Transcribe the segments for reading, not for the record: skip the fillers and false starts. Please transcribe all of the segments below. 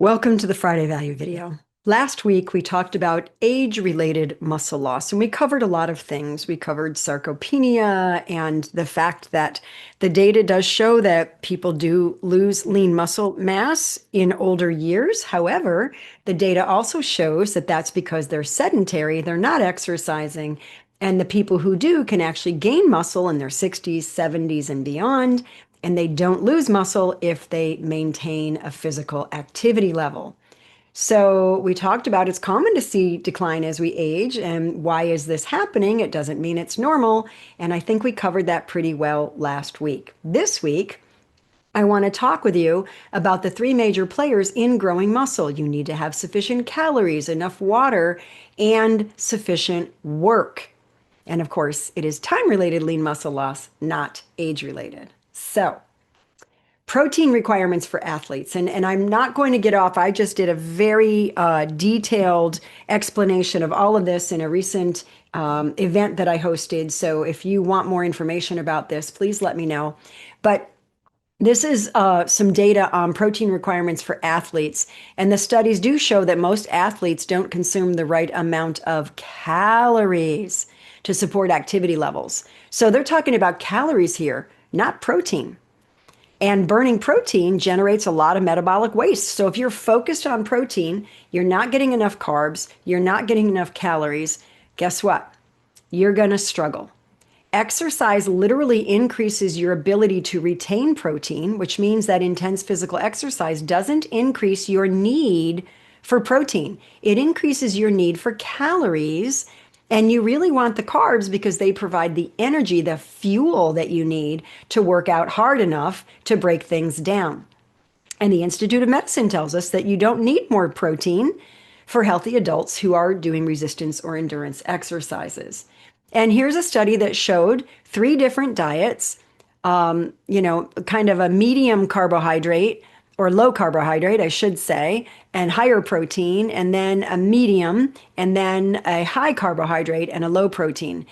Welcome to the Friday Value video. Last week, we talked about age-related muscle loss, and we covered a lot of things. We covered sarcopenia and the fact that the data does show that people do lose lean muscle mass in older years. However, the data also shows that that's because they're sedentary, they're not exercising, and the people who do can actually gain muscle in their 60s, 70s, and beyond, and they don't lose muscle if they maintain a physical activity level. So we talked about it's common to see decline as we age, and why is this happening? It doesn't mean it's normal, and I think we covered that pretty well last week. This week, I want to talk with you about the three major players in growing muscle. You need to have sufficient calories, enough water, and sufficient work. And of course, it is time-related lean muscle loss, not age-related. So, protein requirements for athletes. And I'm not going to get off. I just did a very detailed explanation of all of this in a recent event that I hosted. So if you want more information about this, please let me know. But this is some data on protein requirements for athletes. And the studies do show that most athletes don't consume the right amount of calories to support activity levels. So they're talking about calories here, not protein. And burning protein generates a lot of metabolic waste. So if you're focused on protein, you're not getting enough carbs, you're not getting enough calories, guess what? You're going to struggle. Exercise literally increases your ability to retain protein, which means that intense physical exercise doesn't increase your need for protein. It increases your need for calories. And you really want the carbs because they provide the energy, the fuel that you need to work out hard enough to break things down. And the Institute of Medicine tells us that you don't need more protein for healthy adults who are doing resistance or endurance exercises. And here's a study that showed three different diets, kind of a medium carbohydrate or low carbohydrate, I should say, and higher protein, and then a medium, and then a high carbohydrate and a low protein.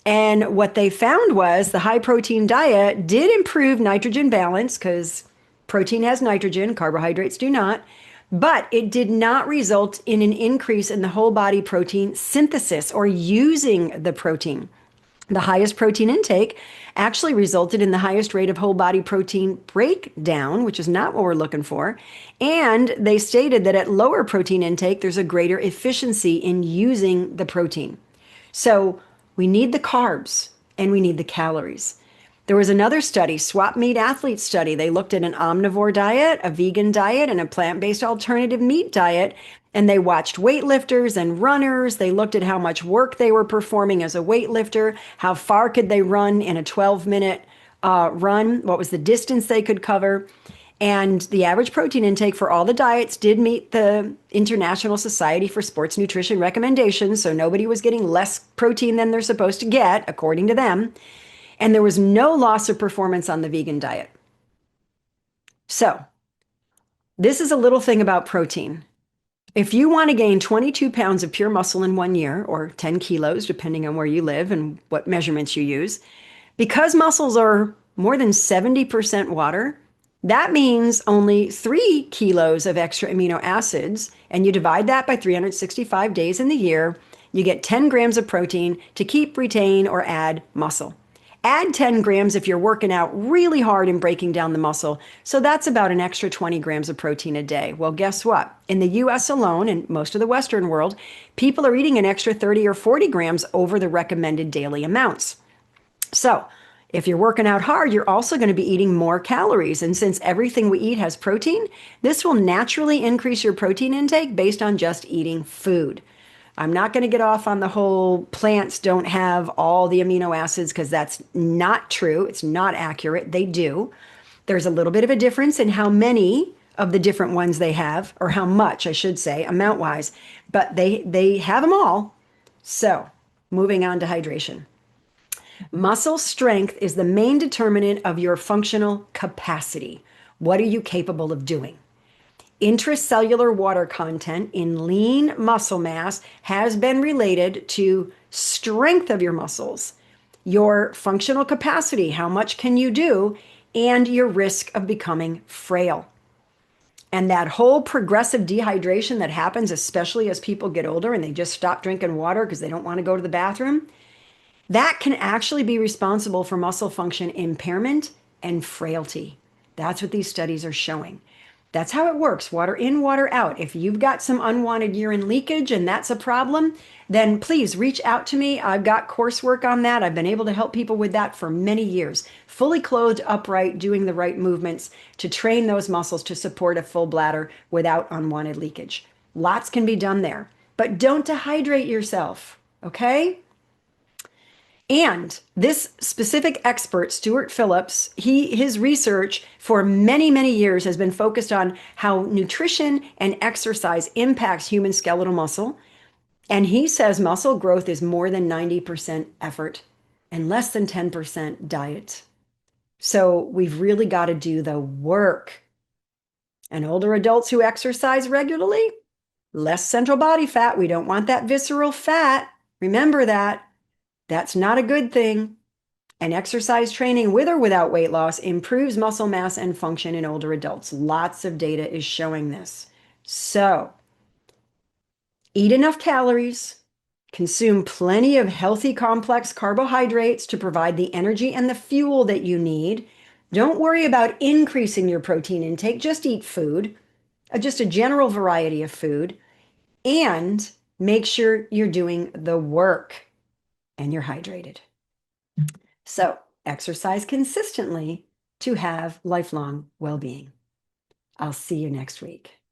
And what they found was the high protein diet did improve nitrogen balance because protein has nitrogen, carbohydrates do not, but it did not result in an increase in the whole body protein synthesis or using the protein. The highest protein intake actually resulted in the highest rate of whole body protein breakdown, which is not what we're looking for. And they stated that at lower protein intake, there's a greater efficiency in using the protein. So we need the carbs and we need the calories. There was another study, swap meat athlete study. They looked at an omnivore diet, a vegan diet, and a plant-based alternative meat diet. And they watched weightlifters and runners. They looked at how much work they were performing as a weightlifter, how far could they run in a 12-minute run, what was the distance they could cover. And the average protein intake for all the diets did meet the International Society for Sports Nutrition recommendations. So nobody was getting less protein than they're supposed to get, according to them. And there was no loss of performance on the vegan diet. So this is a little thing about protein. If you want to gain 22 pounds of pure muscle in 1 year, or 10 kilos, depending on where you live and what measurements you use, because muscles are more than 70% water, that means only 3 kilos of extra amino acids, and you divide that by 365 days in the year, you get 10 grams of protein to keep, retain, or add muscle. Add 10 grams if you're working out really hard and breaking down the muscle. So that's about an extra 20 grams of protein a day. Well, guess what? In the US alone and most of the Western world, people are eating an extra 30 or 40 grams over the recommended daily amounts. So if you're working out hard, you're also going to be eating more calories. And since everything we eat has protein, this will naturally increase your protein intake based on just eating food. I'm not going to get off on the whole plants don't have all the amino acids because that's not true. It's not accurate. They do. There's a little bit of a difference in how many of the different ones they have, or how much, I should say, amount-wise, but they have them all. So moving on to hydration. Muscle strength is the main determinant of your functional capacity. What are you capable of doing? Intracellular water content in lean muscle mass has been related to strength of your muscles, your functional capacity, how much can you do, and your risk of becoming frail. And that whole progressive dehydration that happens, especially as people get older and they just stop drinking water because they don't want to go to the bathroom, that can actually be responsible for muscle function impairment and frailty. That's what these studies are showing. That's how it works, water in, water out. If you've got some unwanted urine leakage and that's a problem, then please reach out to me. I've got coursework on that. I've been able to help people with that for many years. Fully clothed, upright, doing the right movements to train those muscles to support a full bladder without unwanted leakage. Lots can be done there, but don't dehydrate yourself, okay? And this specific expert, Stuart Phillips, his research for many, many years has been focused on how nutrition and exercise impacts human skeletal muscle. And he says muscle growth is more than 90% effort and less than 10% diet. So we've really got to do the work. And older adults who exercise regularly, less central body fat. We don't want that visceral fat. Remember that. That's not a good thing. And exercise training with or without weight loss improves muscle mass and function in older adults. Lots of data is showing this. So, eat enough calories, consume plenty of healthy complex carbohydrates to provide the energy and the fuel that you need. Don't worry about increasing your protein intake, just eat food, just a general variety of food, and make sure you're doing the work and you're hydrated. So, exercise consistently to have lifelong well being. I'll see you next week.